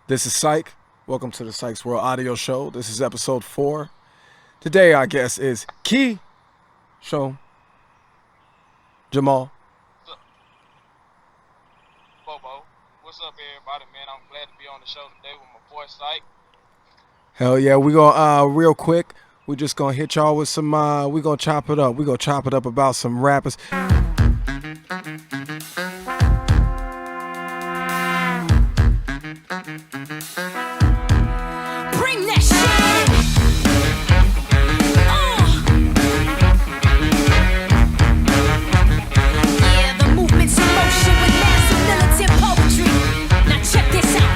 This is Psych. Welcome to the Psych's World Audio Show. This is episode 4. Today, our guest is Key Show Jamal. What's up, Bobo? What's up, everybody, man? I'm glad to be on the show today with my boy Syke. Hell yeah, we gonna real quick. We just gonna hit y'all with some. We gonna chop it up. We gonna chop it up about some rappers. Bring that shit. Yeah, the movement's in motion with massive militant poetry. Now check this out.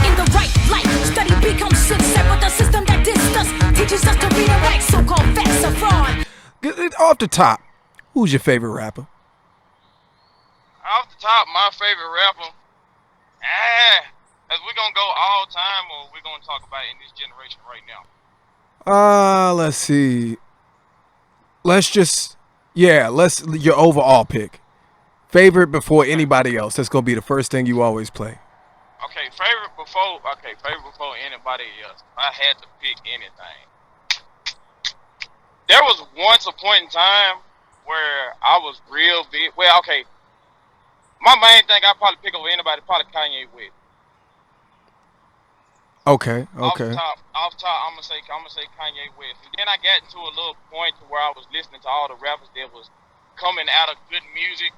In the right light, study becomes success, but the system that dissed us teaches us to read and write. So-called facts are fraud. Off the top, who's your favorite rapper? Off the top, my favorite rapper. Is we gonna go all time, or we gonna talk about it in this generation right now? Let's see. Let's your overall pick. Favorite before anybody else. That's gonna be the first thing you always play. Favorite before anybody else. I had to pick anything. There was once a point in time where I was real big. Well, okay. My main thing I probably pick over anybody probably Kanye West. Okay. Off the top, I'm gonna say Kanye West. And then I got into a little point to where I was listening to all the rappers that was coming out of good music,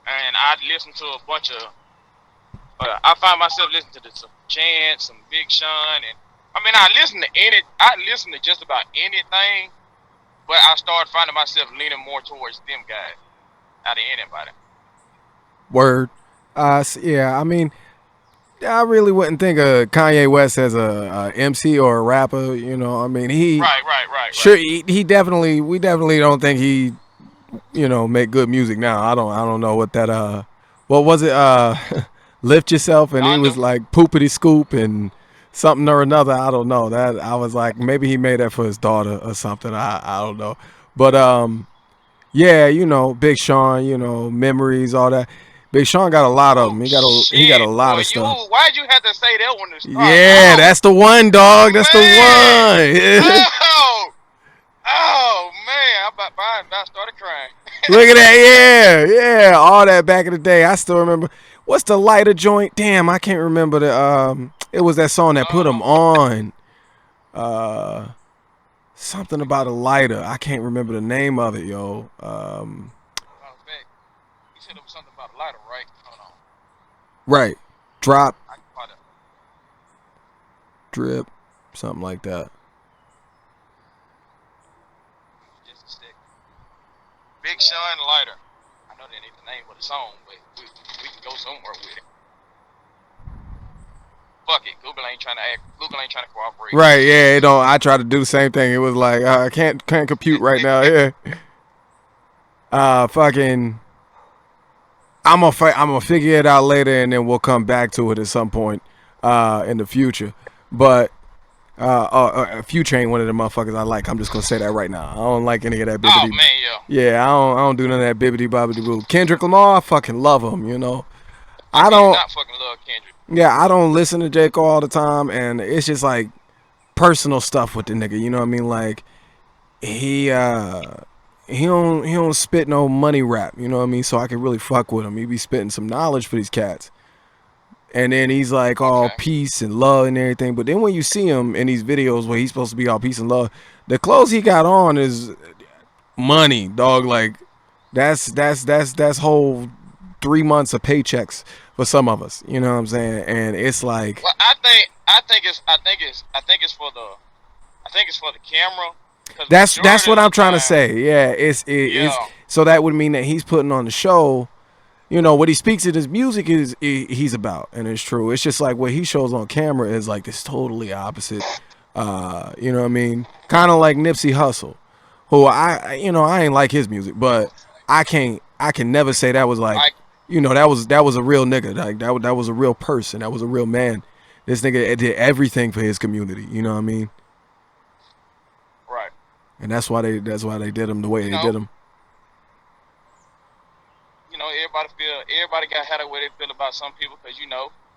and I'd listen to a bunch of. I find myself listening to some Chance, some Big Sean, and I listen to just about anything, but I started finding myself leaning more towards them guys out of anybody. Word. Yeah. I really wouldn't think of Kanye West as a MC or a rapper. You know, he Right. sure he definitely we definitely don't think he make good music now. I don't know what that what was it lift yourself and he was like poopity scoop and something or another. I don't know that. I was like maybe he made that for his daughter or something. I don't know, but yeah, Big Sean, memories, all that. Big Sean got a lot of them. He got a lot of stuff. Why'd you have to say that one to start? Yeah, that's the one, dog. That's the one. Oh man, I about started crying. Look at that. Yeah. All that back in the day. I still remember. What's the lighter joint? Damn, I can't remember the. It was that song that put him on. Something about a lighter. I can't remember the name of it, yo. You said it was something about a lighter, right? Hold on. Right. Drop, I can find it. drip, something like that. Just a sec. Big Sean Lighter. I know that ain't the name of the song, but we can go somewhere with it. Fuck it. Google ain't trying to cooperate. Right, yeah, I tried to do the same thing. It was like I can't compute right now. Yeah. Fucking I'm gonna figure it out later and then we'll come back to it at some point in the future. But Future ain't one of the motherfuckers I like. I'm just gonna say that right now. I don't like any of that bibbity. Oh man, yo. Yeah, I don't do none of that bibbity bobbity boo. Kendrick Lamar, I fucking love him, I I don't not fucking love Kendrick. Yeah, I don't listen to J. Cole all the time, and it's just like personal stuff with the nigga. You know what I mean? Like he don't spit no money rap. You know what I mean? So I can really fuck with him. He be spitting some knowledge for these cats, and then he's like all peace and love and everything. But then when you see him in these videos where he's supposed to be all peace and love, the clothes he got on is money, dog. Like that's whole 3 months of paychecks for some of us. You know what I'm saying? And it's like, Well, I think it's for the camera. that's what I'm trying to say. Yeah, it's Yeah. so that would mean that he's putting on the show. What he speaks in his music is he's about, and it's true. It's just like what he shows on camera is like this totally opposite. You know what I mean? Kind of like Nipsey Hussle, who I ain't like his music, but I can never say that was like, that was a real nigga. Like that was a real person. That was a real man. This nigga did everything for his community. You know what I mean? Right. And that's why they did him the way they did him. everybody got had a way they feel about some people, because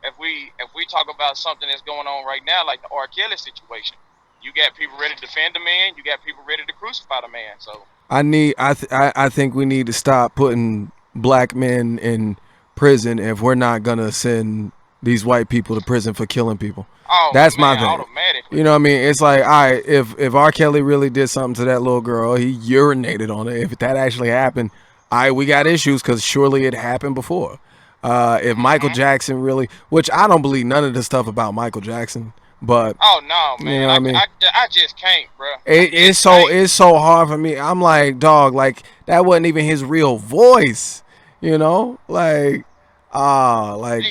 if we talk about something that's going on right now, like the R. Kelly situation, you got people ready to defend the man, you got people ready to crucify the man. So I think we need to stop putting black men in prison if we're not gonna send these white people to prison for killing people. That's my thing. Automatically. You know what I mean? It's like, all right, if R. Kelly really did something to that little girl, he urinated on it. If that actually happened, all right, we got issues, because surely it happened before. If Michael Jackson really, which I don't believe none of the stuff about Michael Jackson, but oh no, man, you know what I mean? I just can't, bro. It's so hard for me. I'm like, dog, like that wasn't even his real voice, you know, like like.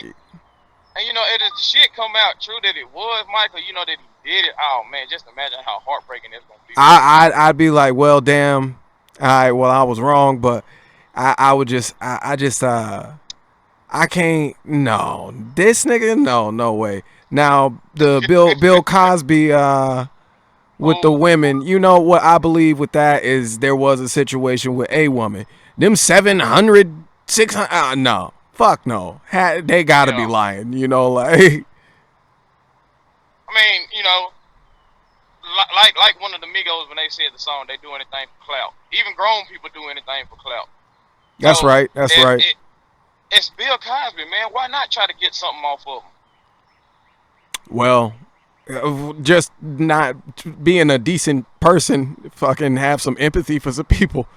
And it is the shit come out true that it was Michael, that he did it. Oh man, just imagine how heartbreaking it's gonna be. I'd be like, well, damn. All right, well, I was wrong, but I would just I can't. No, this nigga, no way. Now the Bill Cosby with the women, you know what I believe with that is there was a situation with a woman. Them 700, 600, no. Fuck no. They gotta be lying, like. I mean, like one of the Migos when they said the song, they do anything for clout. Even grown people do anything for clout. That's right. That's right. It's Bill Cosby, man. Why not try to get something off of him? Well, just not being a decent person, fucking have some empathy for some people.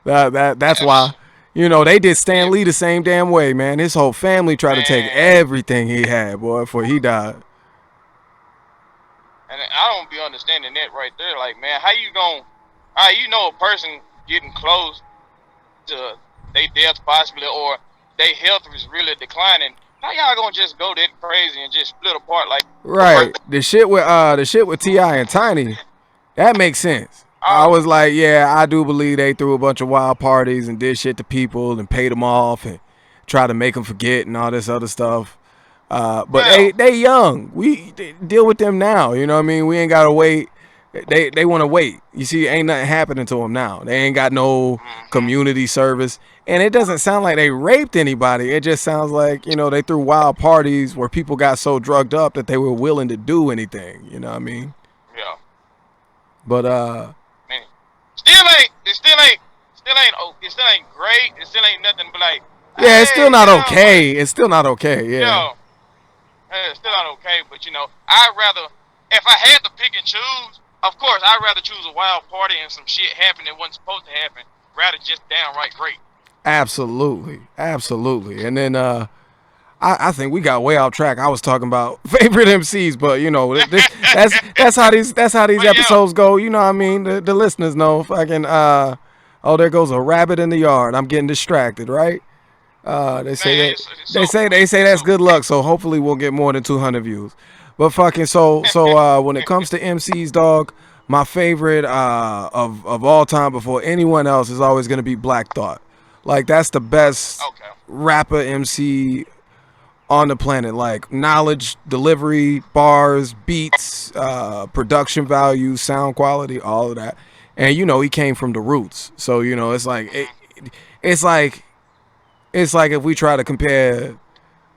That's why. They did Stan Lee the same damn way, man. His whole family tried to take everything he had, boy, before he died. And I don't be understanding that right there. Like, man, how you a person getting close to their death possibly, or their health is really declining. How y'all gonna just go that crazy and just split apart like? Right. The shit with T.I. and Tiny, that makes sense. I was like, yeah, I do believe they threw a bunch of wild parties and did shit to people and paid them off and tried to make them forget and all this other stuff. But they young. We deal with them now. You know what I mean? We ain't gotta wait. They want to wait. You see, ain't nothing happening to them now. They ain't got no community service. And it doesn't sound like they raped anybody. It just sounds like, they threw wild parties where people got so drugged up that they were willing to do anything. You know what I mean? Yeah. But it still ain't great. It still ain't nothing but like. Yeah, it's still not okay. It's still not okay. Yeah. It's still not okay. But I'd rather, if I had to pick and choose, of course, I'd rather choose a wild party and some shit happen that wasn't supposed to happen, rather just downright great. Absolutely. And then I think we got way off track. I was talking about favorite MCs, but that's how these episodes go. You know what I mean? The listeners know. Fucking there goes a rabbit in the yard. I'm getting distracted, right? They say that's good luck. So hopefully we'll get more than 200 views. But fucking so when it comes to MCs, dog, my favorite of all time before anyone else is always gonna be Black Thought. Like that's the best rapper MC on the planet. Like knowledge, delivery, bars, beats, production value, sound quality, all of that. And he came from the roots. So it's like if we try to compare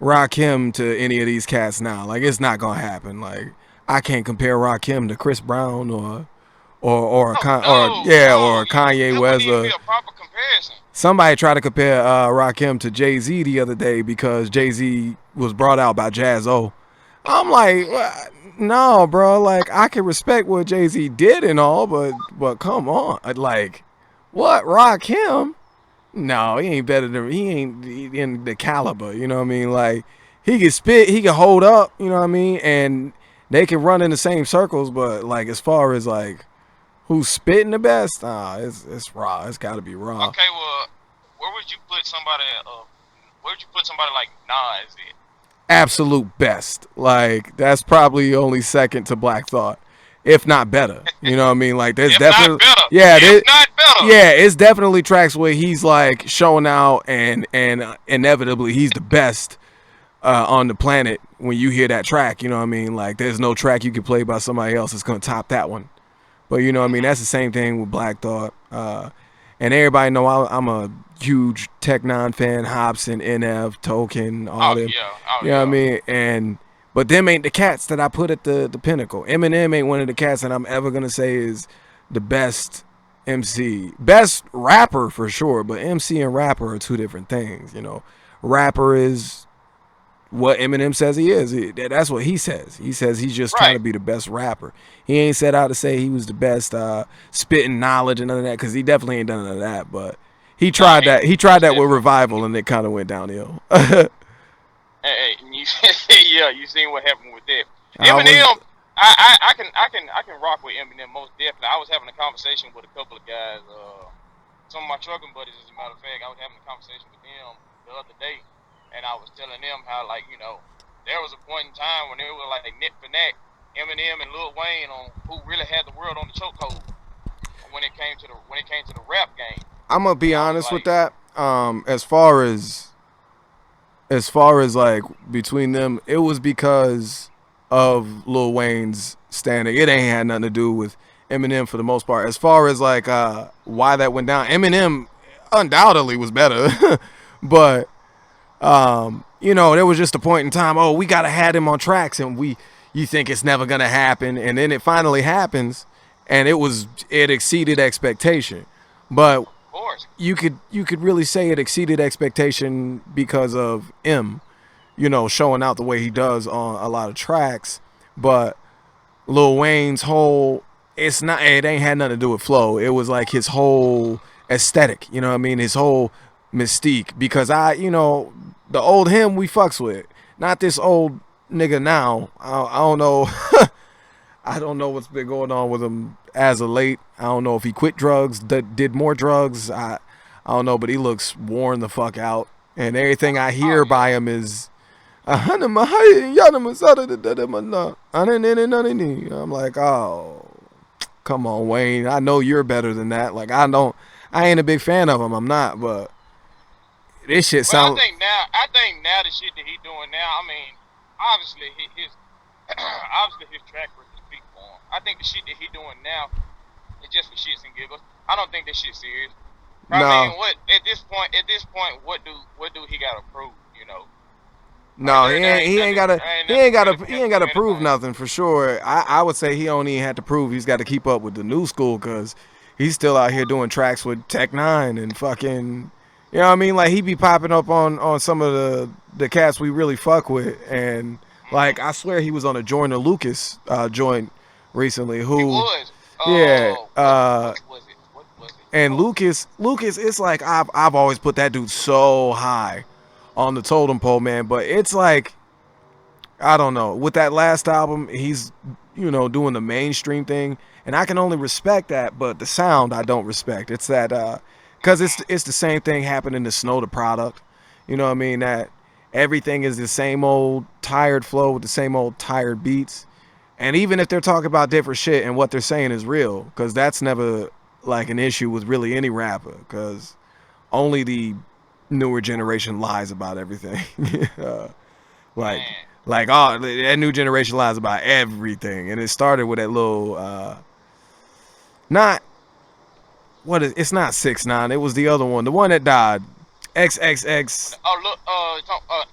Rakim to any of these cats now, like it's not gonna happen. Like I can't compare Rakim to Chris Brown or Kanye West. Be a proper comparison. Somebody tried to compare Rakim to Jay-Z the other day because Jay-Z was brought out by Jaz-O. I'm like, no, bro. Like I can respect what Jay-Z did and all, but come on, like what Rakim? No, he ain't better than he ain't in the caliber. You know what I mean? Like he can spit, he can hold up. You know what I mean? And they can run in the same circles, but like as far as like who's spitting the best, it's Raw. It's got to be Raw. Okay, well, where would you put somebody? Where would you put somebody like Nas in? Absolute best. Like that's probably only second to Black Thought, if not better. You know what I mean? Like there's definitely it's definitely tracks where he's like showing out and inevitably he's the best on the planet when you hear that track. You know what I mean? Like there's no track you can play by somebody else that's gonna top that one. But you know what I mean? That's the same thing with Black Thought. And everybody know I'm a huge Tech Nine fan, Hobson, NF, Token, all Oh them. yeah, oh You know what I yeah. mean? And but them ain't the cats that I put at the pinnacle. Eminem ain't one of the cats that I'm ever gonna say is the best MC, best rapper for sure. But MC and rapper are two different things. You know, rapper is what Eminem says he is. That's what he says. He says he's just trying Right. to be the best rapper. He ain't set out to say he was the best spitting knowledge and none of that, because he definitely ain't done none of that. But he Nah, tried that. He tried most that with definitely. Revival, and it kind of went downhill. Hey, and you, yeah, you seen what happened with that. I was Eminem, I can rock with Eminem most definitely. I was having a conversation with a couple of guys, some of my trucking buddies, as a matter of fact. I was having a conversation with them the other day, and I was telling them how, like, there was a point in time when it was like neck for neck, Eminem and Lil Wayne on who really had the world on the chokehold when it came to the rap game. I'm gonna be And I was honest with like, that. As far as like between them, it was because of Lil Wayne's standing. It ain't had nothing to do with Eminem for the most part. As far as like why that went down, Eminem undoubtedly was better, but there was just a point in time. Oh, we gotta have him on tracks, and you think it's never gonna happen, and then it finally happens, and it exceeded expectation. But of course, you could really say it exceeded expectation because of showing out the way he does on a lot of tracks. But Lil Wayne's whole it ain't had nothing to do with flow. It was like his whole aesthetic, you know what I mean? His whole mystique. Because the old him we fucks with. Not this old nigga now. I don't know. I don't know what's been going on with him as of late. I don't know if he quit drugs, did more drugs. I don't know, but he looks worn the fuck out. And everything I oh hear by yeah. him is I'm like, oh, come on, Wayne. I know you're better than that. Like, I ain't a big fan of him. I'm not, but this shit Well, sound. I think now the shit that he doing now. I mean, obviously his obviously his track record speak for him. I think the shit that he doing now is just for shits and giggles. I don't think that shit's serious. I No, mean, what at this point, what do he got to prove? Like no, he ain't. He ain't gotta. there ain't He nothing ain't gotta. really for He him to ain't do gotta prove anything. nothing for sure. I would say he only had to prove he's got to keep up with the new school, because he's still out here doing tracks with Tech Nine and fucking. You know what I mean? Like, he be popping up on some of the cats we really fuck with, and like, I swear he was on a Joyner Lucas joint recently. He Who, was. yeah, What was it? What was it? and Lucas, it's like I've always put that dude so high on the totem pole, man. But it's like, I don't know. With that last album, he's doing the mainstream thing, and I can only respect that. But the sound, I don't respect. It's that because it's the same thing happening to Snow the Product. You know what I mean? That everything is the same old tired flow with the same old tired beats. And even if they're talking about different shit and what they're saying is real, because that's never like an issue with really any rapper, because only the newer generation lies about everything. like Man, like that new generation lies about everything, and it started with that little not it's not 6ix9ine, it was the other one, the one that died, XXX. oh look,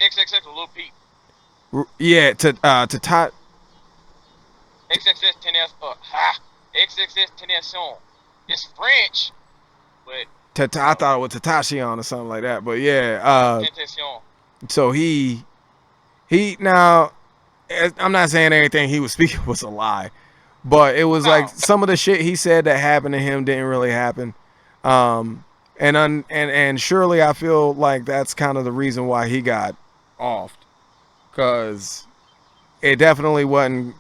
XXX Lil Peep, Yeah, to tot. XXX XXX Tentation. It's French, but I thought it was Tatashi or something like that, but yeah. Tentation. So he now, I'm not saying everything he was speaking was a lie, but it was like No, some of the shit he said that happened to him didn't really happen. And surely I feel like that's kind of the reason why he got offed, because it definitely wasn't.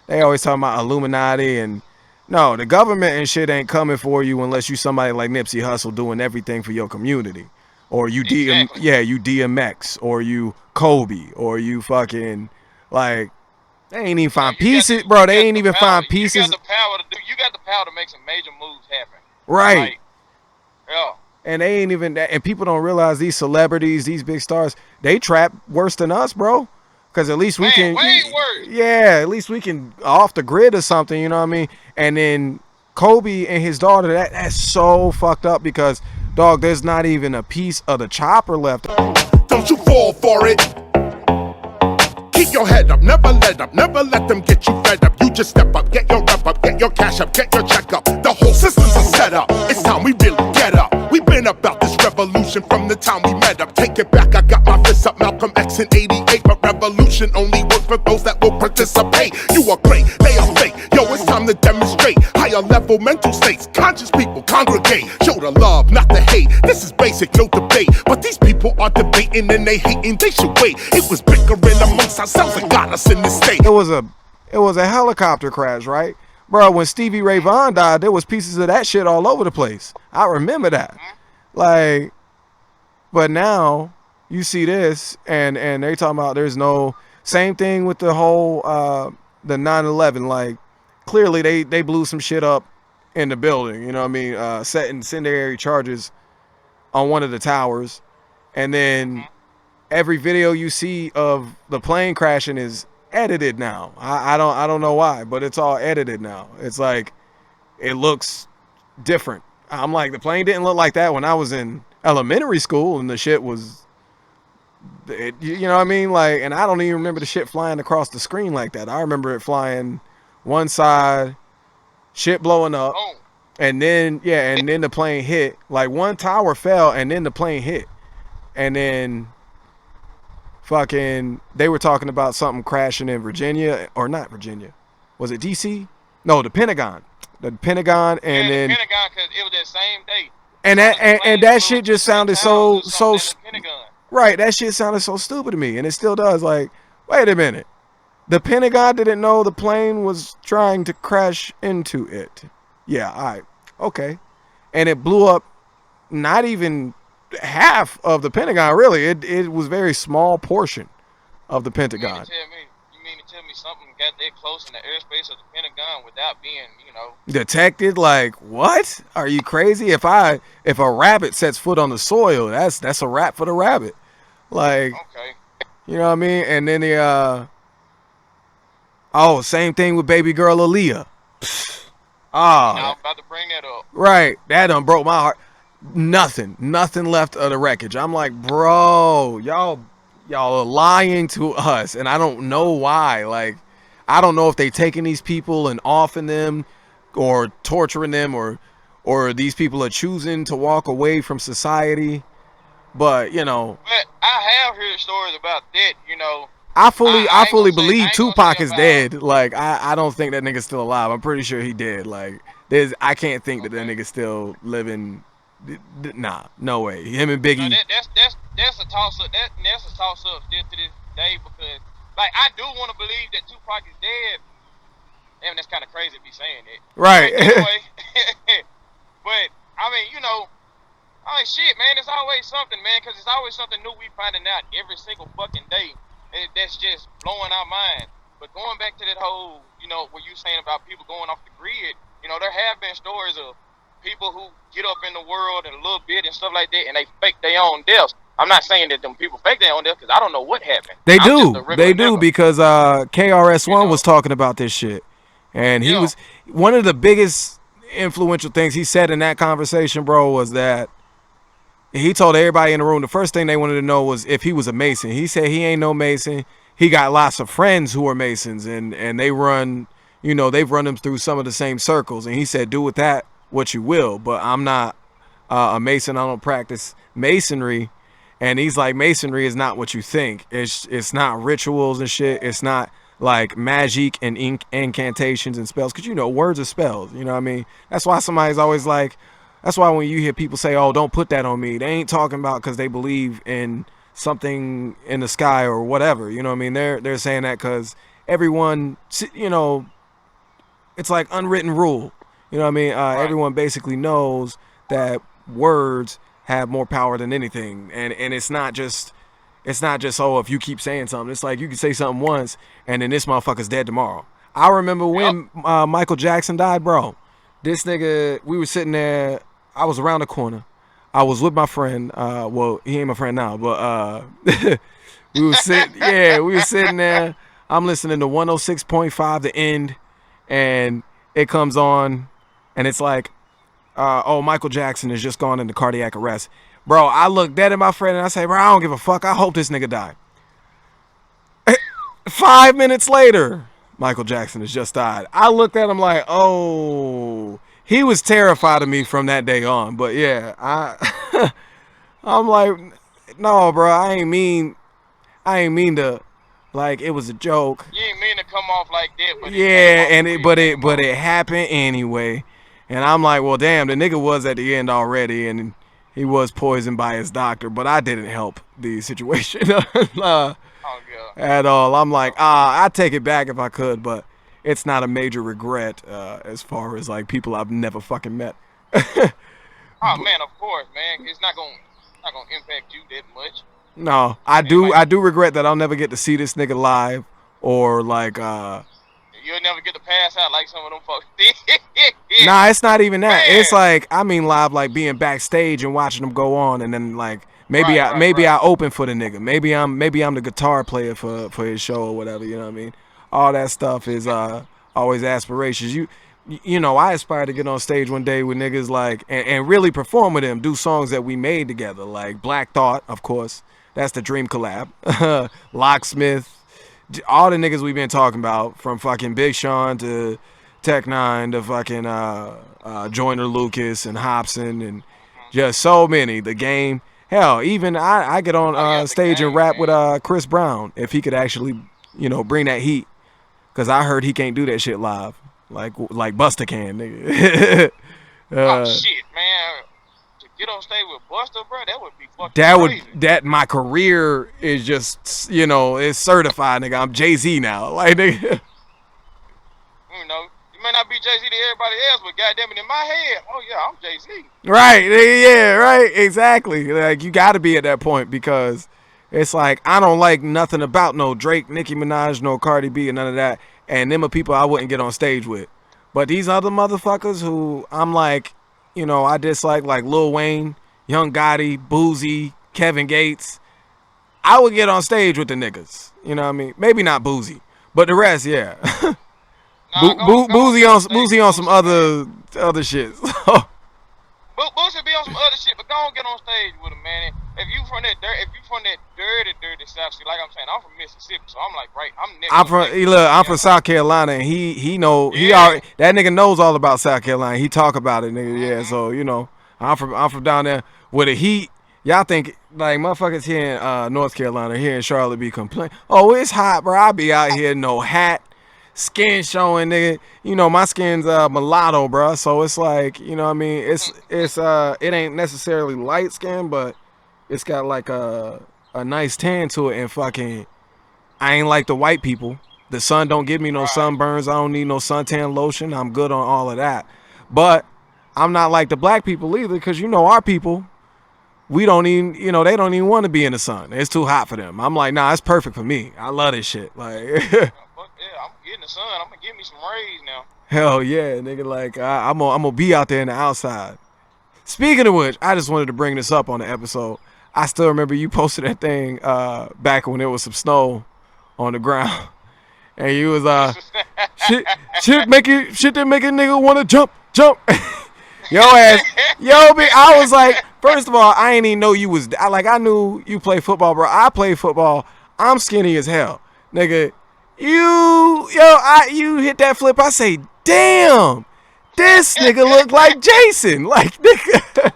They always talk about Illuminati, and no, the government and shit ain't coming for you unless you somebody like Nipsey Hussle doing everything for your community, or exactly. you DMX, or you Kobe, or you fucking like, they ain't even Yeah, find pieces, bro. They ain't even find you got pieces, the power to do. You got the power to make some major moves happen. right? Like, yeah, And they ain't even, and people don't realize these celebrities, these big stars, they trap worse than us, bro. Because at least we man, can, way worse. yeah, at least we can off the grid or something, you know what I mean? And then Kobe and his daughter, that's so fucked up, because Dog, there's not even a piece of the chopper left. Don't you fall for it. Keep your head up, never let them get you fed up. You just step up, get your rep up, get your cash up, get your check up. The whole system's a setup. It's time we really get up. We've been about this revolution from the time we met up. Take it back, I got my fists up, Malcolm X in 88. But revolution only works for those that will participate. You are great, they are fake. Yo, it's time to demonstrate higher level mental states. Conscious people congregate, show the love, not the hate. This is basic, no debate. But these people are debating and they hating, they should wait. It was bickering amongst ourselves and got us in this state. It was a helicopter crash, right? Bro, when Stevie Ray Vaughan died, there was pieces of that shit all over the place. I remember that. Like, but now you see this and they talking about there's no same thing with the whole the 9/11. Like, clearly they blew some shit up in the building, you know what I mean? Setting incendiary charges on one of the towers. And then every video you see of the plane crashing is edited now. I don't know why, but it's all edited now. It's like it looks different. I'm like, the plane didn't look like that when I was in elementary school and the shit was you know what I mean? Like, and I don't even remember the shit flying across the screen like that. I remember it flying one side, shit blowing up, and then the plane hit. Like, one tower fell and then the plane hit. And then fucking they were talking about something crashing in Virginia, or not Virginia. Was it DC? No, the Pentagon. The Pentagon, and then the Pentagon, because it was that same day. And that shit just sounded so right. That shit sounded so stupid to me, and it still does. Like, wait a minute, the Pentagon didn't know the plane was trying to crash into it. Yeah, all right, okay, and it blew up. Not even half of the Pentagon, really. It was a very small portion of the Pentagon. You mean to tell me something got that close in the airspace of the Pentagon without being, detected? Like, what? Are you crazy? If a rabbit sets foot on the soil, that's a wrap for the rabbit. Like, okay. You know what I mean? And then same thing with baby girl Aaliyah. I was about to bring that up. Right. That done broke my heart. Nothing left of the wreckage. I'm like, bro, y'all are lying to us, and I don't know why. Like, I don't know if they taking these people and offing them or torturing them, or these people are choosing to walk away from society. But, But I have heard stories about that, I fully believe Tupac is dead. Like, I don't think that nigga's still alive. I'm pretty sure he dead. Like, I can't think that nigga's still living. Nah, no way. Him and Biggie. That's a toss up. That's a toss up still to this day, because, like, I do want to believe that Tupac is dead. Damn, that's kind of crazy to be saying it. Right. But anyway, but I mean, shit, man. It's always something, man, because it's always something new we finding out every single fucking day. That's just blowing our mind. But going back to that whole, what you saying about people going off the grid, there have been stories of people who get up in the world in a little bit and stuff like that, and they fake their own deaths. I'm not saying that them people fake their own deaths, because I don't know what happened. They do, because KRS-One was talking about this shit, and he was one of the biggest influential things he said in that conversation, bro, was that he told everybody in the room the first thing they wanted to know was if he was a Mason. He said he ain't no Mason. He got lots of friends who are Masons, and they run, they've run them through some of the same circles, and he said, do with that what you will, but I'm not a Mason. I don't practice Masonry. And he's like, Masonry is not what you think. It's not rituals and shit. It's not like magic and incantations and spells, because words are spells, you know what I mean? That's why somebody's always like, that's why when you hear people say, oh, don't put that on me, they ain't talking about because they believe in something in the sky or whatever, you know what I mean? They're saying that because everyone, it's like unwritten rule. You know what I mean? Right. Everyone basically knows that words have more power than anything, and it's not just if you keep saying something, it's like you can say something once and then this motherfucker's dead tomorrow. I remember when Michael Jackson died, bro. This nigga, we were sitting there. I was around the corner. I was with my friend. Well, he ain't my friend now, but we were sitting there. I'm listening to 106.5, The End, and it comes on. And it's like, Michael Jackson has just gone into cardiac arrest. Bro, I look dead at my friend and I say, bro, I don't give a fuck. I hope this nigga died. 5 minutes later, Michael Jackson has just died. I looked at him like, oh, he was terrified of me from that day on. But yeah, I'm like, no, bro, I ain't mean to, like, it was a joke. You ain't mean to come off like that, but it happened anyway. And I'm like, well, damn, the nigga was at the end already, and he was poisoned by his doctor, but I didn't help the situation at all. I'm like, I'd take it back if I could, but it's not a major regret as far as like people I've never fucking met. Oh man, of course, man. It's not gonna impact you that much. No, I do regret that I'll never get to see this nigga live or like you'll never get to pass out like some of them folks did. Nah, it's not even that. Man. It's like, I mean live, like being backstage and watching them go on, and then like maybe I open for the nigga. Maybe I'm the guitar player for his show or whatever. You know what I mean? All that stuff is always aspirations. You know, I aspire to get on stage one day with niggas like and really perform with them, do songs that we made together, like Black Thought, of course. That's the dream collab. Locksmith. All the niggas we've been talking about, from fucking Big Sean to Tech Nine to fucking Joyner Lucas and Hobson and just so many. The Game. Hell, even I get on stage and rap with Chris Brown if he could actually, you know, bring that heat. Cause I heard he can't do that shit live like Busta can, nigga. Oh shit, man. To get on stage with Busta, bro, that would be fucking crazy. That my career is just, you know, it's certified, nigga. I'm Jay-Z now. Like, nigga. You know, you may not be Jay-Z to everybody else, but goddamn it, in my head, oh yeah, I'm Jay-Z. Right, yeah, right, exactly. Like, you gotta be at that point because it's like, I don't like nothing about no Drake, Nicki Minaj, no Cardi B, and none of that. And them are people I wouldn't get on stage with. But these other motherfuckers who I'm like, you know, I dislike, like Lil Wayne, Young Gotti, Boozy, Kevin Gates. I would get on stage with the niggas. You know what I mean? Maybe not Boozy, but the rest, yeah. Boozy on some other shit. Boozy be on some other shit, but go on get on stage with him, man. If you from that dirty South, see, like I'm saying, I'm from Mississippi, so I'm like, right, I'm from South Carolina, and he already, that nigga knows all about South Carolina. He talk about it, nigga. Yeah, so you know, I'm from down there with the heat. Y'all think like motherfuckers here in North Carolina, here in Charlotte, be complaining, oh, it's hot, bro. I be out here, no hat, skin showing, nigga. You know, my skin's mulatto, bro. So it's like, you know what I mean? It ain't necessarily light skin, but it's got like a nice tan to it, and fucking, I ain't like the white people. The sun don't give me no sunburns. I don't need no suntan lotion. I'm good on all of that. But I'm not like the black people either, because you know our people, we don't even, you know, they don't even want to be in the sun. It's too hot for them. I'm like, nah, it's perfect for me. I love this shit. Like, yeah, I'm getting the sun. I'm gonna give me some rays now. Hell yeah, nigga. Like, I'm gonna be out there in the outside. Speaking of which, I just wanted to bring this up on the episode. I still remember you posted that thing back when there was some snow on the ground, and you was shit that make a nigga want to jump. I was like, first of all, I ain't even know you was. I knew you play football, bro. I play football. I'm skinny as hell, nigga. You hit that flip. I say, damn, this nigga look like Jason, like nigga.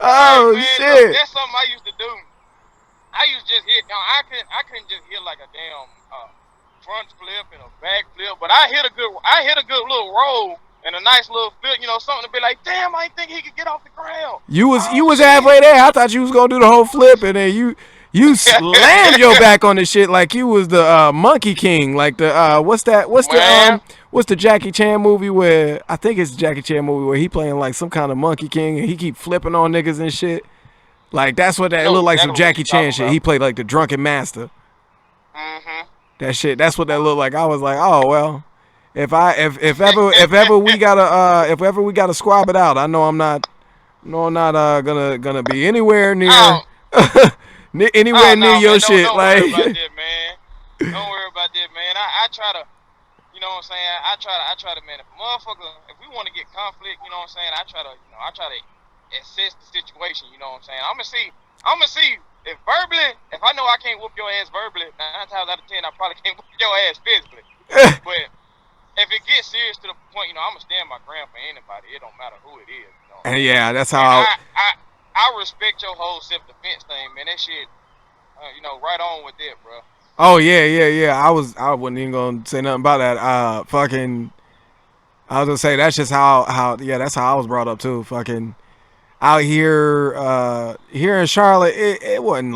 Oh man, shit! Look, that's something I used to do. I used to just hit. I couldn't just hit like a damn front flip and a back flip, but I hit a good little roll and a nice little flip. You know, something to be like, damn, I didn't think he could get off the ground. You was halfway there. I thought you was gonna do the whole flip, and then you slammed your back on the shit like you was the Monkey King, like the what's the Jackie Chan movie where, I think it's the Jackie Chan movie where he playing like some kind of Monkey King and he keep flipping on niggas and shit. Like that's what it looked like, some Jackie Chan shit. He played like the drunken master. Mm-hmm. That shit. That's what that looked like. I was like, oh well, if ever we gotta squab it out, I know I'm not gonna be anywhere near near your shit. Don't Like, worry about that, man. Don't worry about that, man. I try to, You know what I'm saying? I try to, man, if a motherfucker, if we want to get conflict, you know what I'm saying? I try to assess the situation, you know what I'm saying? I'm gonna see if verbally, if I know I can't whoop your ass verbally, 9 times out of 10, I probably can't whoop your ass physically. But if it gets serious to the point, you know, I'm gonna stand my ground for anybody. It don't matter who it is. You know? And yeah, that's how I respect your whole self-defense thing, man. That shit, you know, right on with that, bro. Oh yeah. I wasn't even gonna say nothing about that. I was gonna say that's just how that's how I was brought up too. Fucking out here in Charlotte, it wasn't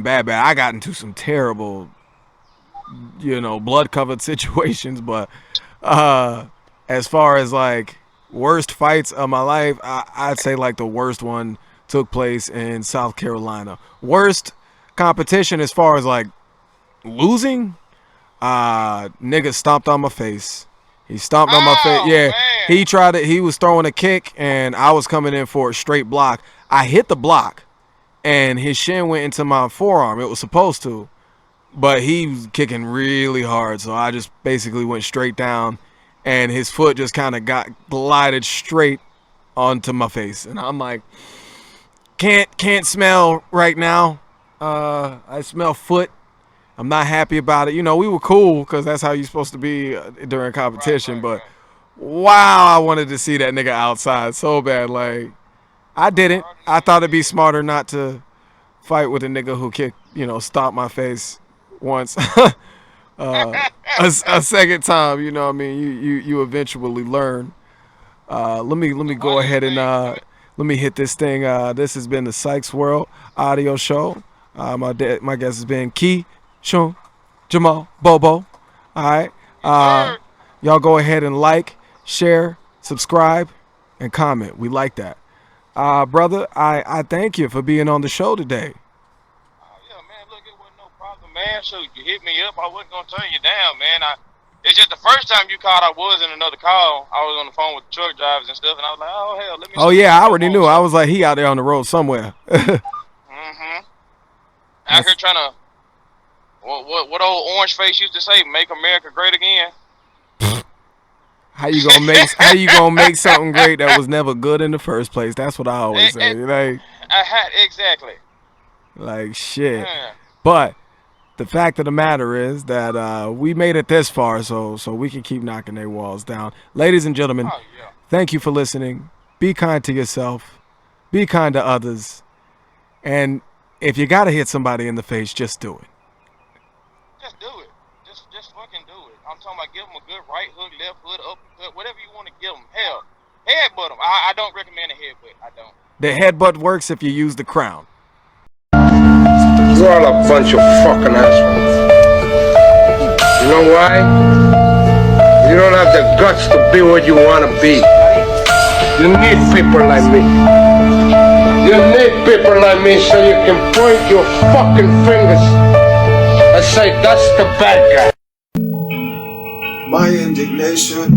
bad. I got into some terrible, you know, blood covered situations, but as far as like worst fights of my life, I'd say like the worst one took place in South Carolina. Worst competition as far as like losing, nigga stomped on my face. He stomped on my face. Yeah, man. He was throwing a kick and I was coming in for a straight block. I hit the block and his shin went into my forearm. It was supposed to, but he was kicking really hard. So I just basically went straight down and his foot just kind of glided straight onto my face. And I'm like, can't smell right now. I smell foot. I'm not happy about it. You know, we were cool because that's how you're supposed to be during competition. Right. But wow, I wanted to see that nigga outside so bad. Like, I didn't. I thought it'd be smarter not to fight with a nigga who stomped my face once. A second time, you know what I mean? You eventually learn. Let me go ahead and let me hit this thing. This has been the Sykes World Audio Show. My guest has been Key, Shun, Jamal, Bobo. All right. Y'all go ahead and like, share, subscribe, and comment. We like that. Brother, I thank you for being on the show today. Yeah, man. Look, it wasn't no problem, man. So you hit me up. I wasn't going to turn you down, man. It's just the first time you called, I was in another call. I was on the phone with the truck drivers and stuff, and I was like, oh, hell, let me see. Oh, yeah, I already knew. I was like, he out there on the road somewhere. Mm-hmm. Out here trying to, what old Orange Face used to say, make America great again. How you gonna make something great that was never good in the first place? That's what I always say. Like, exactly. Like shit. Yeah. But the fact of the matter is that we made it this far, so we can keep knocking their walls down. Ladies and gentlemen, Thank you for listening. Be kind to yourself. Be kind to others. And if you gotta hit somebody in the face, just do it. Just do it. Just fucking do it. I'm talking about give them a good right hook, left hook, uppercut, whatever you want to give them. Hell, headbutt them. I don't recommend a headbutt. I don't. The headbutt works if you use the crown. You're all a bunch of fucking assholes. You know why? You don't have the guts to be what you want to be. You need people like me. You need people like me so you can point your fucking fingers and say, that's the bad guy. My indignation,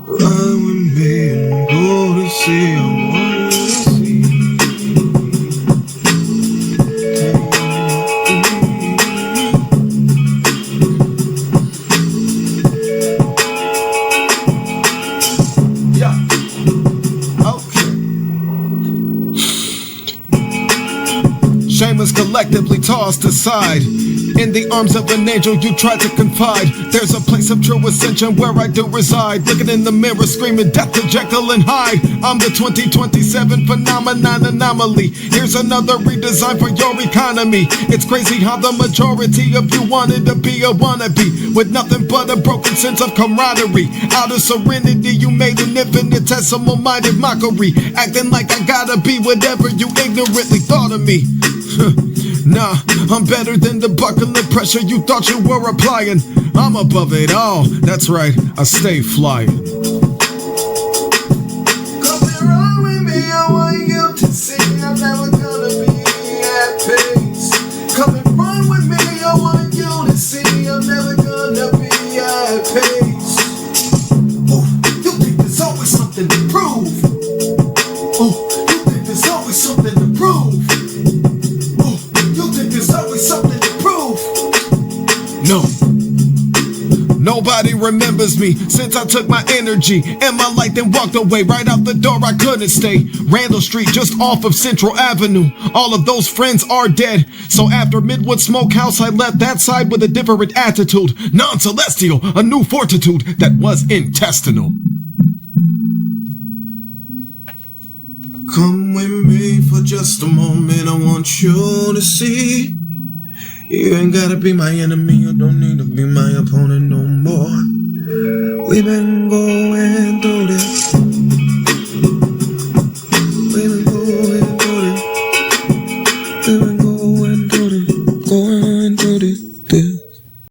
run with me and go to see I wanna see. Yeah, okay. Shame is collectively tossed aside. In the arms of an angel you try to confide. There's a place of true ascension where I do reside. Looking in the mirror screaming death to Jekyll and Hyde. I'm the 2027 phenomenon anomaly. Here's another redesign for your economy. It's crazy how the majority of you wanted to be a wannabe, with nothing but a broken sense of camaraderie. Out of serenity you made an infinitesimal minded mockery, acting like I gotta be whatever you ignorantly thought of me. Nah, I'm better than the buckling pressure you thought you were applying. I'm above it all, that's right, I stay flying. Come and run with me, I want you to see I'm never gonna be at peace. Come and run with me, I want you to see I'm never gonna be at peace. Oh, you think there's always something to prove. Oh, you think there's always something to prove. There's always something to prove. No, Nobody remembers me since I took my energy and my light, then walked away. Right out the door, I couldn't stay. Randall Street, just off of Central Avenue. All of those friends are dead. So after Midwood Smokehouse, I left that side with a different attitude. Non-celestial, a new fortitude that was intestinal. Come with me for just a moment, I want you to see. You ain't gotta be my enemy, you don't need to be my opponent no more. We've been going through this